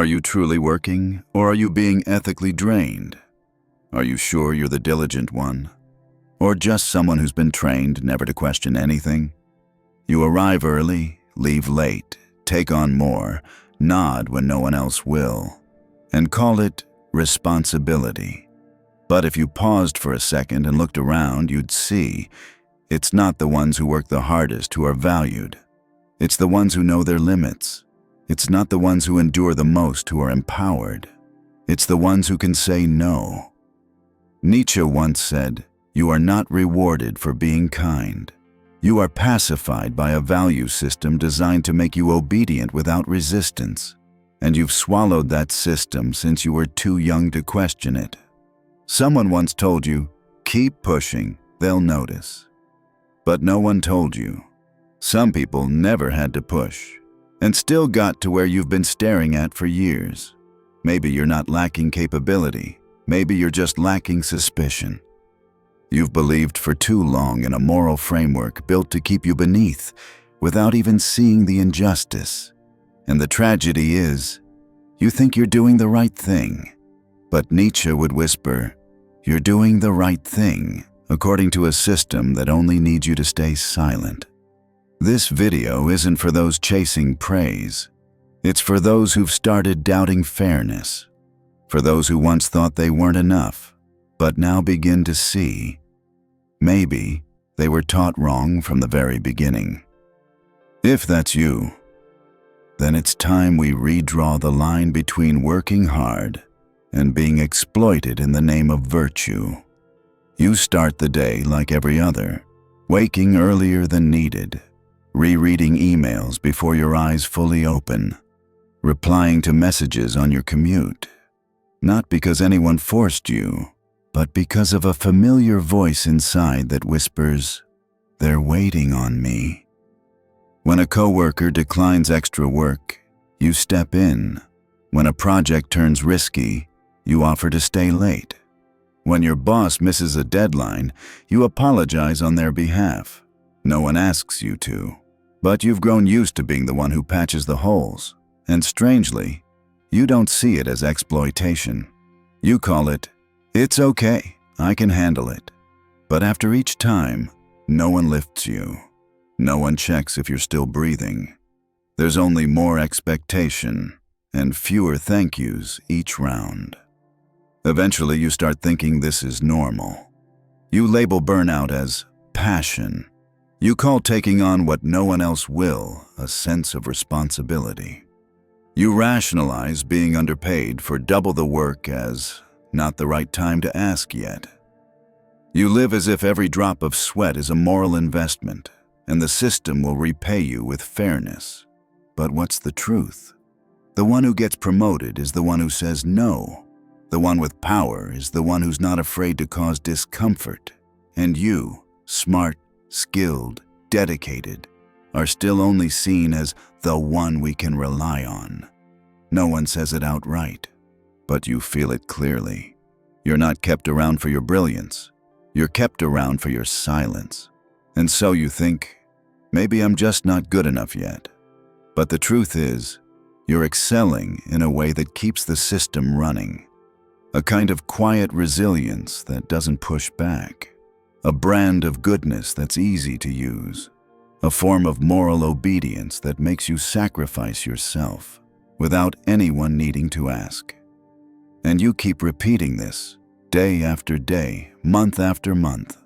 Are you truly working, or are you being ethically drained? Are you sure you're the diligent one? Or just someone who's been trained never to question anything? You arrive early, leave late, take on more, nod when no one else will, and call it responsibility. But if you paused for a second and looked around, you'd see it's not the ones who work the hardest who are valued. It's the ones who know their limits. It's not the ones who endure the most who are empowered. It's the ones who can say no. Nietzsche once said, "You are not rewarded for being kind. You are pacified by a value system designed to make you obedient without resistance. And you've swallowed that system since you were too young to question it." Someone once told you, "Keep pushing, they'll notice." But no one told you. Some people never had to push, and still got to where you've been staring at for years. Maybe you're not lacking capability. Maybe you're just lacking suspicion. You've believed for too long in a moral framework built to keep you beneath, without even seeing the injustice. And the tragedy is, you think you're doing the right thing. But Nietzsche would whisper, "You're doing the right thing, according to a system that only needs you to stay silent." This video isn't for those chasing praise. It's for those who've started doubting fairness. For those who once thought they weren't enough, but now begin to see. Maybe they were taught wrong from the very beginning. If that's you, then it's time we redraw the line between working hard and being exploited in the name of virtue. You start the day like every other, waking earlier than needed, rereading emails before your eyes fully open, replying to messages on your commute, not because anyone forced you, but because of a familiar voice inside that whispers, "They're waiting on me." When a coworker declines extra work, you step in. When a project turns risky, you offer to stay late. When your boss misses a deadline, you apologize on their behalf. No one asks you to, but you've grown used to being the one who patches the holes. And strangely, you don't see it as exploitation. You call it, "It's okay, I can handle it." But after each time, no one lifts you. No one checks if you're still breathing. There's only more expectation and fewer thank yous each round. Eventually, you start thinking this is normal. You label burnout as passion. You call taking on what no one else will a sense of responsibility. You rationalize being underpaid for double the work as not the right time to ask yet. You live as if every drop of sweat is a moral investment, and the system will repay you with fairness. But what's the truth? The one who gets promoted is the one who says no. The one with power is the one who's not afraid to cause discomfort. And you, smart, skilled, dedicated, are still only seen as the one we can rely on. No one says it outright, but you feel it clearly. You're not kept around for your brilliance. You're kept around for your silence. And so you think, maybe I'm just not good enough yet. But the truth is, you're excelling in a way that keeps the system running. A kind of quiet resilience that doesn't push back. A brand of goodness that's easy to use. A form of moral obedience that makes you sacrifice yourself without anyone needing to ask. And you keep repeating this day after day, month after month.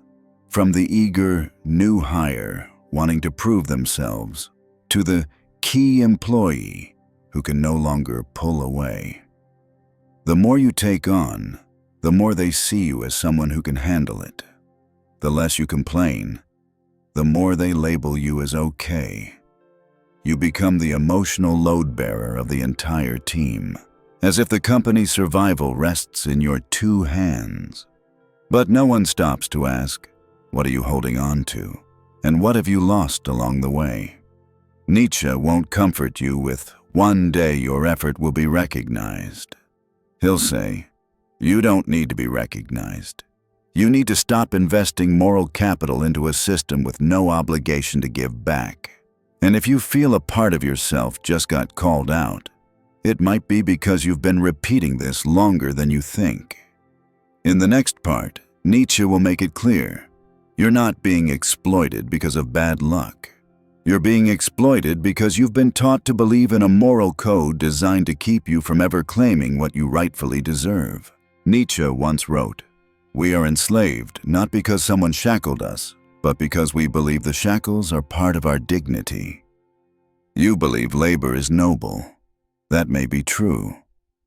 From the eager new hire wanting to prove themselves to the key employee who can no longer pull away. The more you take on, the more they see you as someone who can handle it. The less you complain, the more they label you as okay. You become the emotional load bearer of the entire team, as if the company's survival rests in your two hands. But no one stops to ask, what are you holding on to? And what have you lost along the way? Nietzsche won't comfort you with, one day your effort will be recognized. He'll say, you don't need to be recognized. You need to stop investing moral capital into a system with no obligation to give back. And if you feel a part of yourself just got called out, It might be because you've been repeating this longer than you think. In the next part, Nietzsche will make it clear. You're not being exploited because of bad luck. You're being exploited because you've been taught to believe in a moral code designed to keep you from ever claiming what you rightfully deserve. Nietzsche once wrote, "We are enslaved not because someone shackled us, but because we believe the shackles are part of our dignity." You believe labor is noble. That may be true.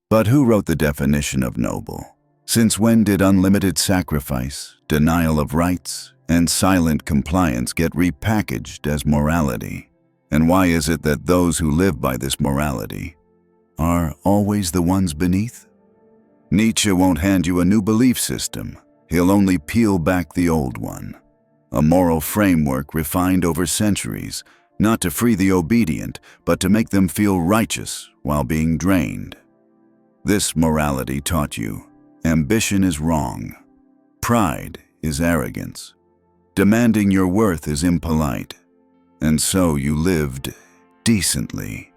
But who wrote the definition of noble? Since when did unlimited sacrifice, denial of rights, and silent compliance get repackaged as morality? And why is it that those who live by this morality are always the ones beneath? Nietzsche won't hand you a new belief system. He'll only peel back the old one. A moral framework refined over centuries, not to free the obedient, but to make them feel righteous while being drained. This morality taught you ambition is wrong. Pride is arrogance. Demanding your worth is impolite. And so you lived decently.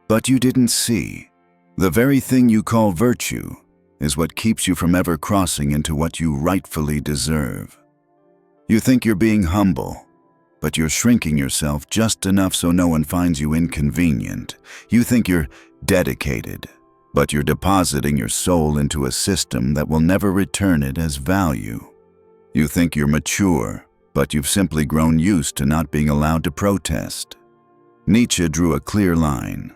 But you didn't see. The very thing you call virtue is what keeps you from ever crossing into what you rightfully deserve. You think you're being humble, but you're shrinking yourself just enough so no one finds you inconvenient. You think you're dedicated, but you're depositing your soul into a system that will never return it as value. You think you're mature, but you've simply grown used to not being allowed to protest. Nietzsche drew a clear line.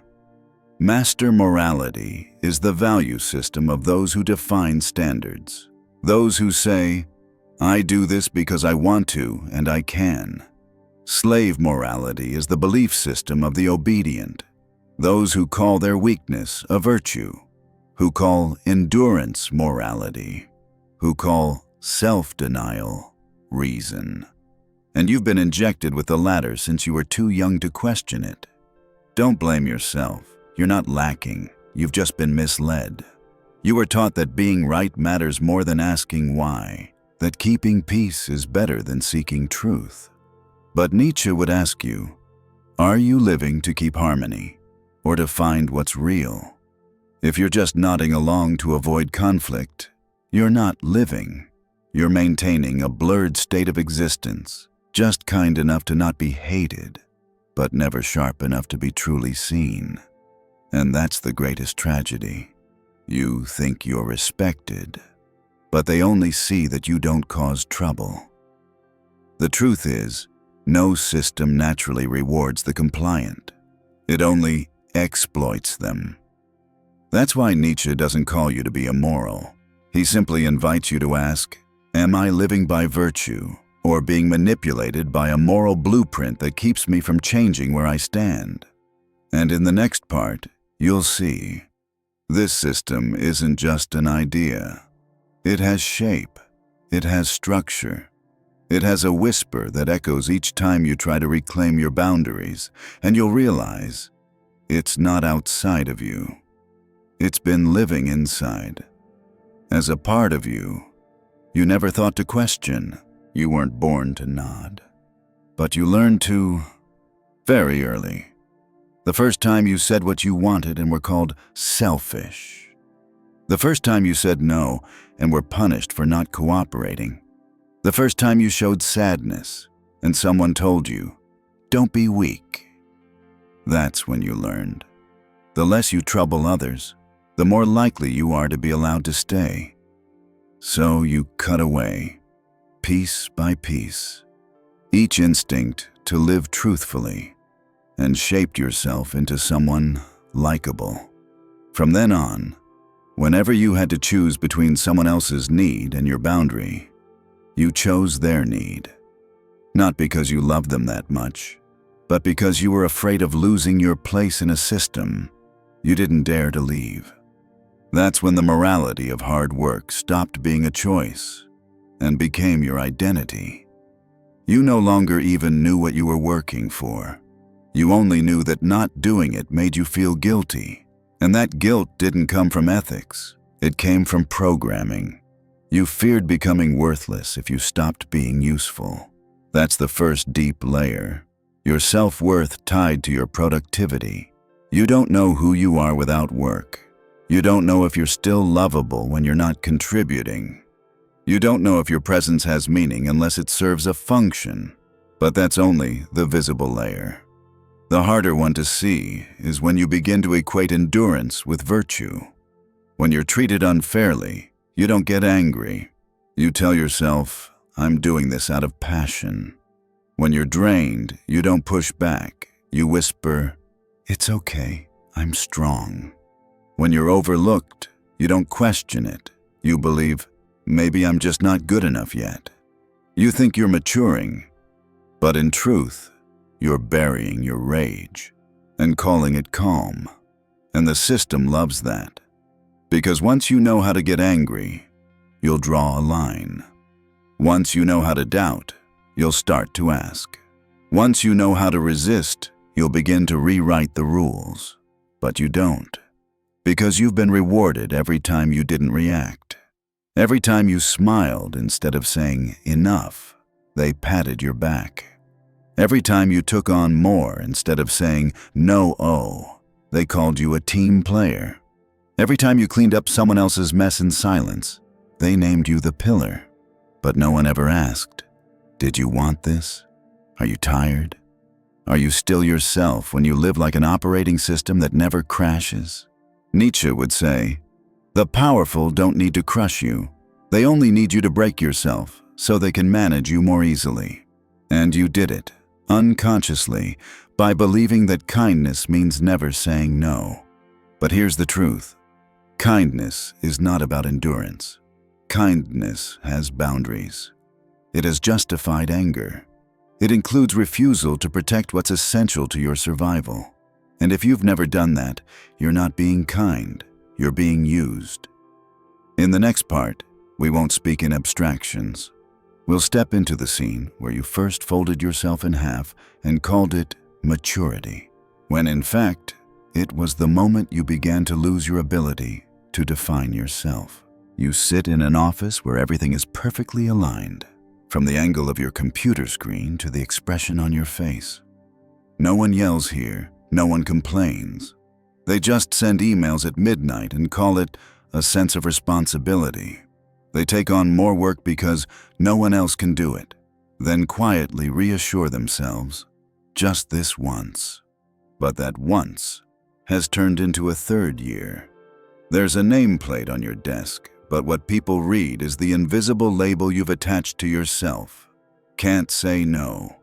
Master morality is the value system of those who define standards. Those who say, "I do this because I want to and I can." Slave morality is the belief system of the obedient. Those who call their weakness a virtue, who call endurance morality, who call self-denial reason. And you've been injected with the latter since you were too young to question it. Don't blame yourself. You're not lacking. You've just been misled. You were taught that being right matters more than asking why, that keeping peace is better than seeking truth. But Nietzsche would ask you, are you living to keep harmony, or to find what's real? If you're just nodding along to avoid conflict, you're not living. You're maintaining a blurred state of existence, just kind enough to not be hated, but never sharp enough to be truly seen. And that's the greatest tragedy. You think you're respected, but they only see that you don't cause trouble. The truth is, no system naturally rewards the compliant. It only exploits them. That's why Nietzsche doesn't call you to be immoral. He simply invites you to ask, am I living by virtue or being manipulated by a moral blueprint that keeps me from changing where I stand? And in the next part, you'll see. This system isn't just an idea. It has shape. It has structure. It has a whisper that echoes each time you try to reclaim your boundaries, and you'll realize it's not outside of you. It's been living inside. As a part of you, you never thought to question. You weren't born to nod. But you learned to very early. The first time you said what you wanted and were called selfish. The first time you said no and were punished for not cooperating. The first time you showed sadness and someone told you, don't be weak. That's when you learned. The less you trouble others, the more likely you are to be allowed to stay. So you cut away, piece by piece, each instinct to live truthfully, and shaped yourself into someone likable. From then on, whenever you had to choose between someone else's need and your boundary, you chose their need. Not because you loved them that much, but because you were afraid of losing your place in a system you didn't dare to leave. That's when the morality of hard work stopped being a choice and became your identity. You no longer even knew what you were working for. You only knew that not doing it made you feel guilty. And that guilt didn't come from ethics. It came from programming. You feared becoming worthless if you stopped being useful. That's the first deep layer. Your self-worth tied to your productivity. You don't know who you are without work. You don't know if you're still lovable when you're not contributing. You don't know if your presence has meaning unless it serves a function. But that's only the visible layer. The harder one to see is when you begin to equate endurance with virtue. When you're treated unfairly, you don't get angry. You tell yourself, I'm doing this out of passion. When you're drained, you don't push back. You whisper, it's okay, I'm strong. When you're overlooked, you don't question it. You believe, maybe I'm just not good enough yet. You think you're maturing, but in truth, you're burying your rage and calling it calm. And the system loves that. Because once you know how to get angry, you'll draw a line. Once you know how to doubt, you'll start to ask. Once you know how to resist, you'll begin to rewrite the rules. But you don't. Because you've been rewarded every time you didn't react. Every time you smiled instead of saying, enough, they patted your back. Every time you took on more instead of saying, no, they called you a team player. Every time you cleaned up someone else's mess in silence, they named you the pillar. But no one ever asked, did you want this? Are you tired? Are you still yourself when you live like an operating system that never crashes? Nietzsche would say, the powerful don't need to crush you. They only need you to break yourself so they can manage you more easily. And you did it, unconsciously, by believing that kindness means never saying no. But here's the truth. Kindness is not about endurance. Kindness has boundaries. It has justified anger. It includes refusal to protect what's essential to your survival. And if you've never done that, you're not being kind. You're being used. In the next part, we won't speak in abstractions. We'll step into the scene where you first folded yourself in half and called it maturity, when in fact, it was the moment you began to lose your ability to define yourself. You sit in an office where everything is perfectly aligned, from the angle of your computer screen to the expression on your face. No one yells here, no one complains. They just send emails at midnight and call it a sense of responsibility. They take on more work because no one else can do it, then quietly reassure themselves, just this once. But that once has turned into a third year. There's a nameplate on your desk, but what people read is the invisible label you've attached to yourself. Can't say no.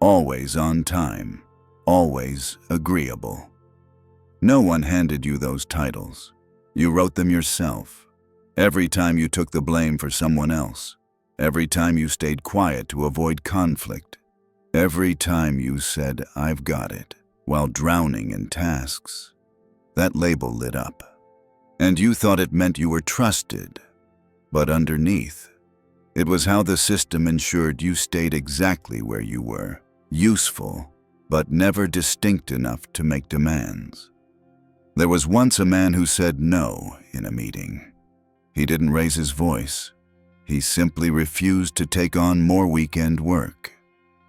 Always on time. Always agreeable. No one handed you those titles. You wrote them yourself. Every time you took the blame for someone else. Every time you stayed quiet to avoid conflict. Every time you said, I've got it, while drowning in tasks. That label lit up. And you thought it meant you were trusted. But underneath, it was how the system ensured you stayed exactly where you were, useful, but never distinct enough to make demands. There was once a man who said no in a meeting. He didn't raise his voice. He simply refused to take on more weekend work.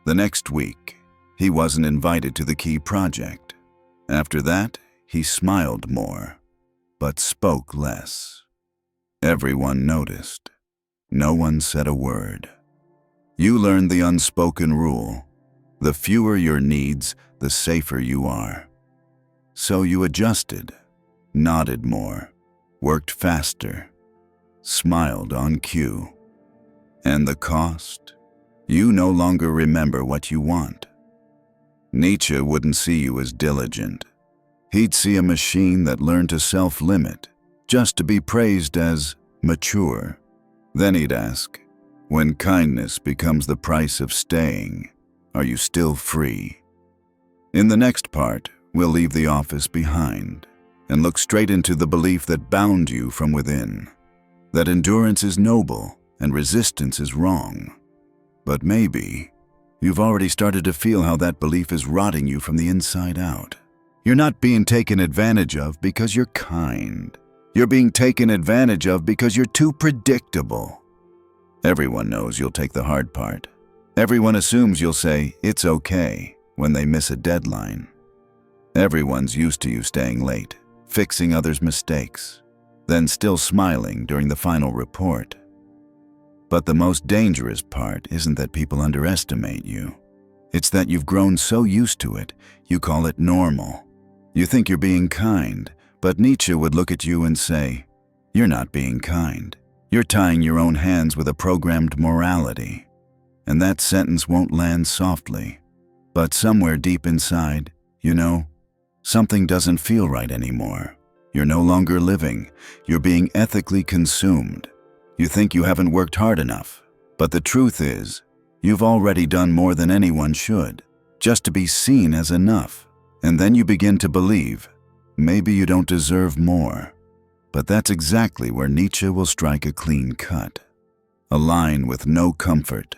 The next week, he wasn't invited to the key project. After that, he smiled more, but spoke less. Everyone noticed. No one said a word. You learned the unspoken rule. The fewer your needs, the safer you are. So you adjusted, nodded more, worked faster, smiled on cue. And the cost? You no longer remember what you want. Nietzsche wouldn't see you as diligent. He'd see a machine that learned to self-limit, just to be praised as mature. Then he'd ask, when kindness becomes the price of staying, are you still free? In the next part, we'll leave the office behind and look straight into the belief that bound you from within, that endurance is noble and resistance is wrong. But maybe you've already started to feel how that belief is rotting you from the inside out. You're not being taken advantage of because you're kind. You're being taken advantage of because you're too predictable. Everyone knows you'll take the hard part. Everyone assumes you'll say, it's okay, when they miss a deadline. Everyone's used to you staying late, fixing others' mistakes, then still smiling during the final report. But the most dangerous part isn't that people underestimate you. It's that you've grown so used to it, you call it normal. You think you're being kind, but Nietzsche would look at you and say, "You're not being kind. You're tying your own hands with a programmed morality." And that sentence won't land softly. But somewhere deep inside, something doesn't feel right anymore. You're no longer living. You're being ethically consumed. You think you haven't worked hard enough. But the truth is, you've already done more than anyone should, just to be seen as enough. And then you begin to believe, maybe you don't deserve more. But that's exactly where Nietzsche will strike a clean cut. A line with no comfort.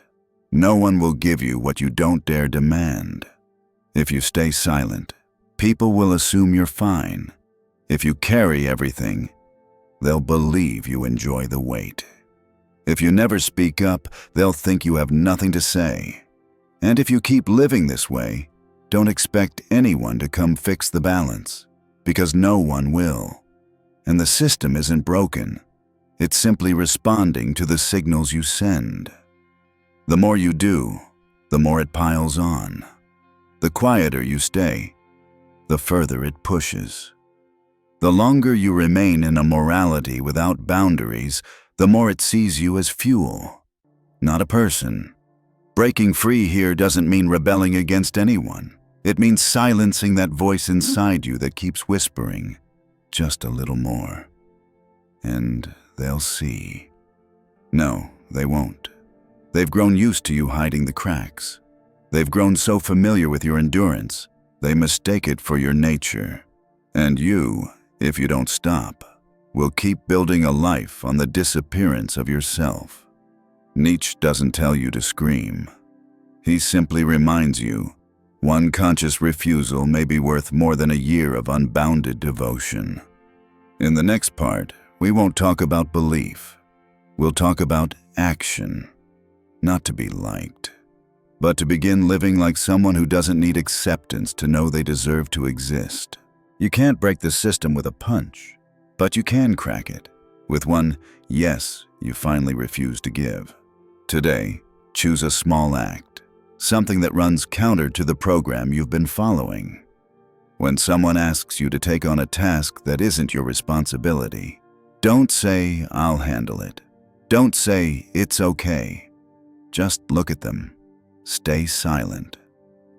No one will give you what you don't dare demand. If you stay silent, people will assume you're fine. If you carry everything, they'll believe you enjoy the weight. If you never speak up, they'll think you have nothing to say. And if you keep living this way, don't expect anyone to come fix the balance, because no one will. And the system isn't broken. It's simply responding to the signals you send. The more you do, the more it piles on. The quieter you stay, the further it pushes. The longer you remain in a morality without boundaries, the more it sees you as fuel, not a person. Breaking free here doesn't mean rebelling against anyone. It means silencing that voice inside you that keeps whispering, just a little more. And they'll see. No, they won't. They've grown used to you hiding the cracks. They've grown so familiar with your endurance, they mistake it for your nature. And you, if you don't stop, will keep building a life on the disappearance of yourself. Nietzsche doesn't tell you to scream. He simply reminds you, one conscious refusal may be worth more than a year of unbounded devotion. In the next part, we won't talk about belief. We'll talk about action. Not to be liked, but to begin living like someone who doesn't need acceptance to know they deserve to exist. You can't break the system with a punch, but you can crack it with one yes you finally refuse to give. Today, choose a small act, something that runs counter to the program you've been following. When someone asks you to take on a task that isn't your responsibility, don't say, "I'll handle it." Don't say, "It's okay." Just look at them. Stay silent.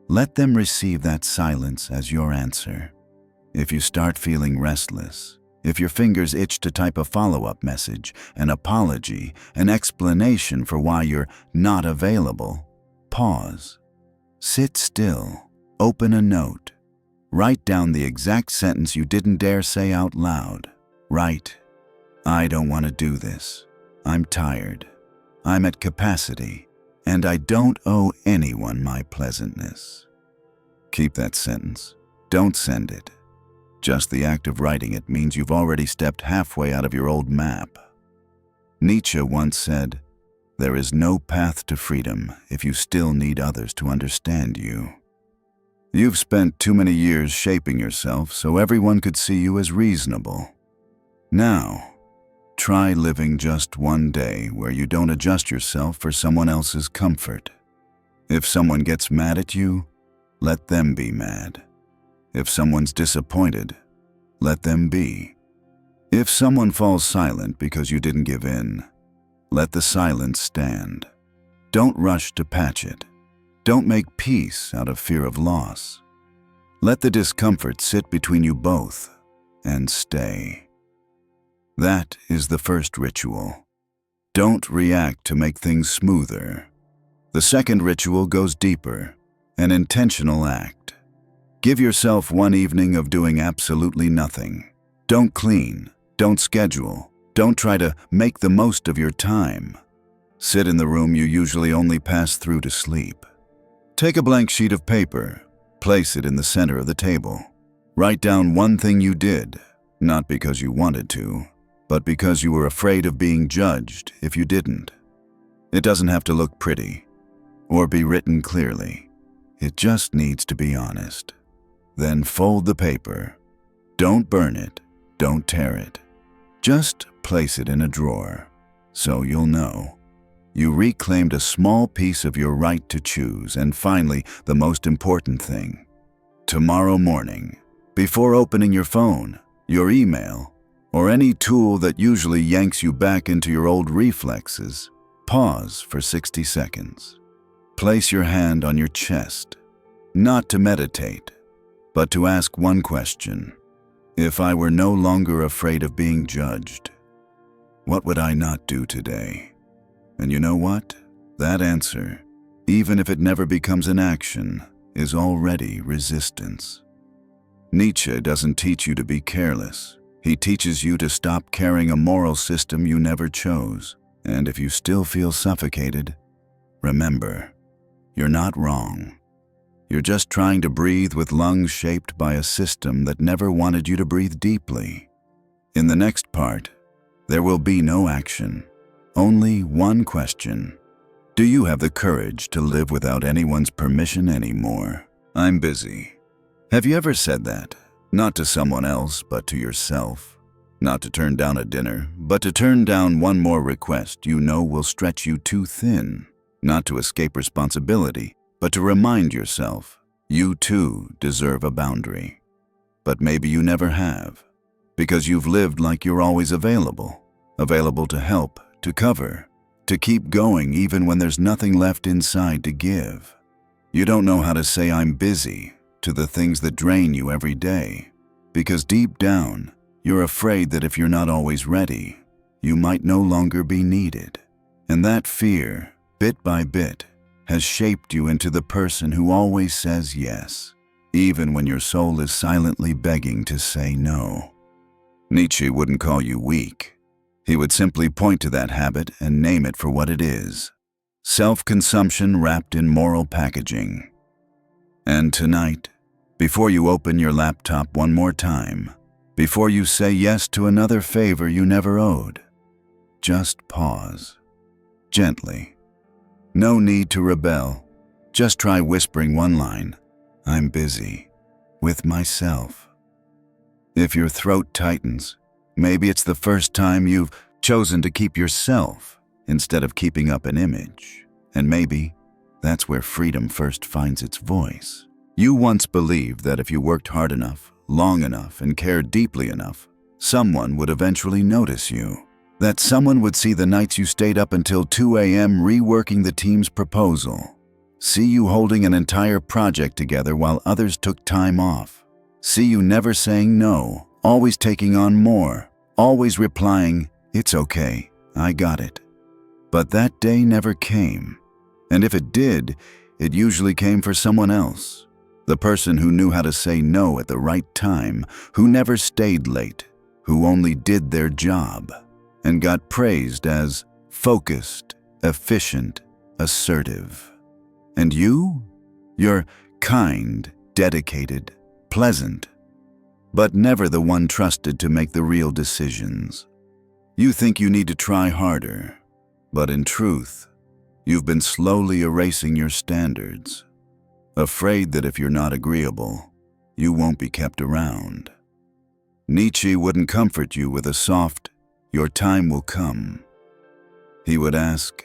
Let them receive that silence as your answer. If you start feeling restless, if your fingers itch to type a follow-up message, an apology, an explanation for why you're not available, pause. Sit still. Open a note. Write down the exact sentence you didn't dare say out loud. Write, "I don't want to do this. I'm tired. I'm at capacity, and I don't owe anyone my pleasantness." Keep that sentence. Don't send it. Just the act of writing it means you've already stepped halfway out of your old map. Nietzsche once said, "There is no path to freedom if you still need others to understand you." You've spent too many years shaping yourself so everyone could see you as reasonable. Now, try living just one day where you don't adjust yourself for someone else's comfort. If someone gets mad at you, let them be mad. If someone's disappointed, let them be. If someone falls silent because you didn't give in, let the silence stand. Don't rush to patch it. Don't make peace out of fear of loss. Let the discomfort sit between you both and stay. That is the first ritual. Don't react to make things smoother. The second ritual goes deeper, an intentional act. Give yourself one evening of doing absolutely nothing. Don't clean, don't schedule, don't try to make the most of your time. Sit in the room you usually only pass through to sleep. Take a blank sheet of paper, place it in the center of the table. Write down one thing you did, not because you wanted to, but because you were afraid of being judged if you didn't. It doesn't have to look pretty or be written clearly. It just needs to be honest. Then fold the paper. Don't burn it. Don't tear it. Just place it in a drawer, so you'll know. You reclaimed a small piece of your right to choose. And finally, the most important thing. Tomorrow morning, before opening your phone, your email, or any tool that usually yanks you back into your old reflexes, pause for 60 seconds. Place your hand on your chest, not to meditate, but to ask one question. If I were no longer afraid of being judged, what would I not do today? And you know what? That answer, even if it never becomes an action, is already resistance. Nietzsche doesn't teach you to be careless. He teaches you to stop carrying a moral system you never chose. And if you still feel suffocated, remember, you're not wrong. You're just trying to breathe with lungs shaped by a system that never wanted you to breathe deeply. In the next part, there will be no action, only one question. Do you have the courage to live without anyone's permission anymore? I'm busy. Have you ever said that? Not to someone else, but to yourself. Not to turn down a dinner, but to turn down one more request you know will stretch you too thin. Not to escape responsibility, but to remind yourself you too deserve a boundary. But maybe you never have, because you've lived like you're always available to help, to cover, to keep going even when there's nothing left inside to give. You don't know how to say I'm busy to the things that drain you every day, because deep down, you're afraid that if you're not always ready, you might no longer be needed. And that fear, bit by bit, has shaped you into the person who always says yes, even when your soul is silently begging to say no. Nietzsche wouldn't call you weak. He would simply point to that habit and name it for what it is: self-consumption wrapped in moral packaging. And tonight, before you open your laptop one more time, before you say yes to another favor you never owed, just pause. Gently. No need to rebel. Just try whispering one line: I'm busy, with myself. If your throat tightens, maybe it's the first time you've chosen to keep yourself instead of keeping up an image. And maybe that's where freedom first finds its voice. You once believed that if you worked hard enough, long enough, and cared deeply enough, someone would eventually notice you. That someone would see the nights you stayed up until 2 a.m. reworking the team's proposal. See you holding an entire project together while others took time off. See you never saying no, always taking on more, always replying, "It's okay, I got it." But that day never came. And if it did, it usually came for someone else. The person who knew how to say no at the right time, who never stayed late, who only did their job, and got praised as focused, efficient, assertive. And you? You're kind, dedicated, pleasant, but never the one trusted to make the real decisions. You think you need to try harder, but in truth, you've been slowly erasing your standards, afraid that if you're not agreeable, you won't be kept around. Nietzsche wouldn't comfort you with a soft, "Your time will come." He would ask,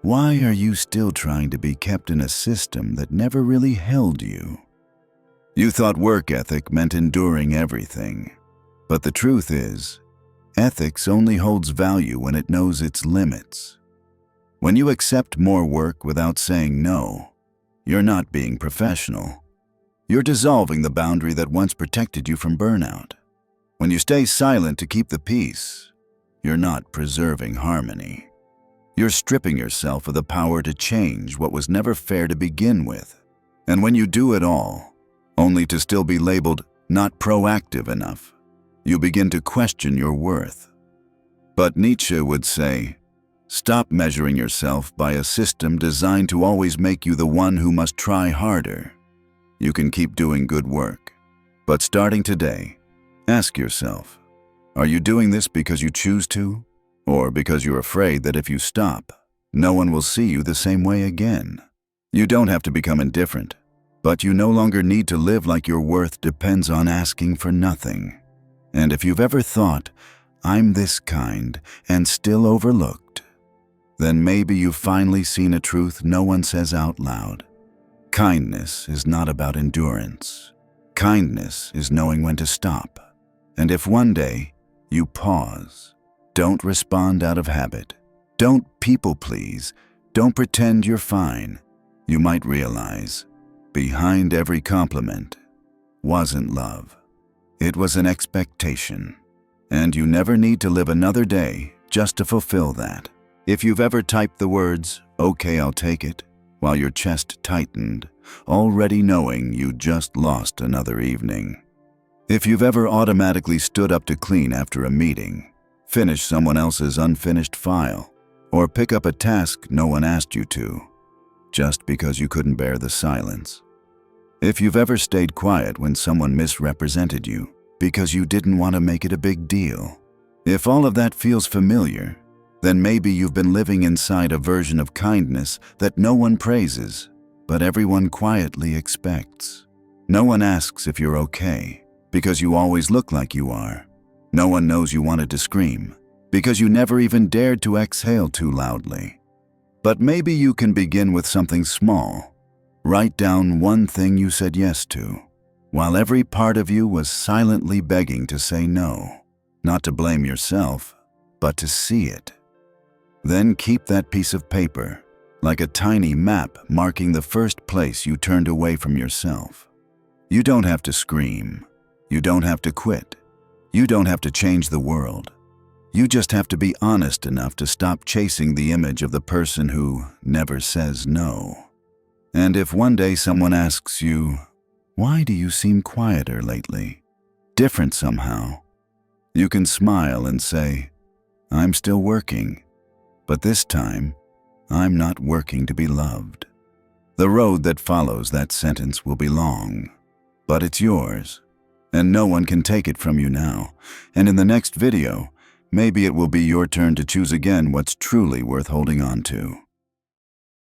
why are you still trying to be kept in a system that never really held you? You thought work ethic meant enduring everything. But the truth is, ethics only holds value when it knows its limits. When you accept more work without saying no, you're not being professional. You're dissolving the boundary that once protected you from burnout. When you stay silent to keep the peace, you're not preserving harmony. You're stripping yourself of the power to change what was never fair to begin with. And when you do it all, only to still be labeled not proactive enough, you begin to question your worth. But Nietzsche would say, stop measuring yourself by a system designed to always make you the one who must try harder. You can keep doing good work, but starting today, ask yourself, are you doing this because you choose to, or because you're afraid that if you stop, no one will see you the same way again? You don't have to become indifferent. But you no longer need to live like your worth depends on asking for nothing. And if you've ever thought, "I'm this kind," and still overlooked, then maybe you've finally seen a truth no one says out loud. Kindness is not about endurance. Kindness is knowing when to stop. And if one day you pause, don't respond out of habit. Don't people please. Don't pretend you're fine. You might realize, behind every compliment wasn't love. It was an expectation. And you never need to live another day just to fulfill that. If you've ever typed the words, "Okay, I'll take it," while your chest tightened, already knowing you just lost another evening. If you've ever automatically stood up to clean after a meeting, finish someone else's unfinished file, or pick up a task no one asked you to, just because you couldn't bear the silence. If you've ever stayed quiet when someone misrepresented you because you didn't want to make it a big deal. If all of that feels familiar, then maybe you've been living inside a version of kindness that no one praises, but everyone quietly expects. No one asks if you're okay, because you always look like you are. No one knows you wanted to scream, because you never even dared to exhale too loudly. But maybe you can begin with something small. Write down one thing you said yes to, while every part of you was silently begging to say no. Not to blame yourself, but to see it. Then keep that piece of paper, like a tiny map marking the first place you turned away from yourself. You don't have to scream. You don't have to quit. You don't have to change the world. You just have to be honest enough to stop chasing the image of the person who never says no. And if one day someone asks you, "Why do you seem quieter lately? Different somehow?" you can smile and say, "I'm still working, but this time, I'm not working to be loved." The road that follows that sentence will be long, but it's yours, and no one can take it from you now. And in the next video, maybe it will be your turn to choose again what's truly worth holding on to.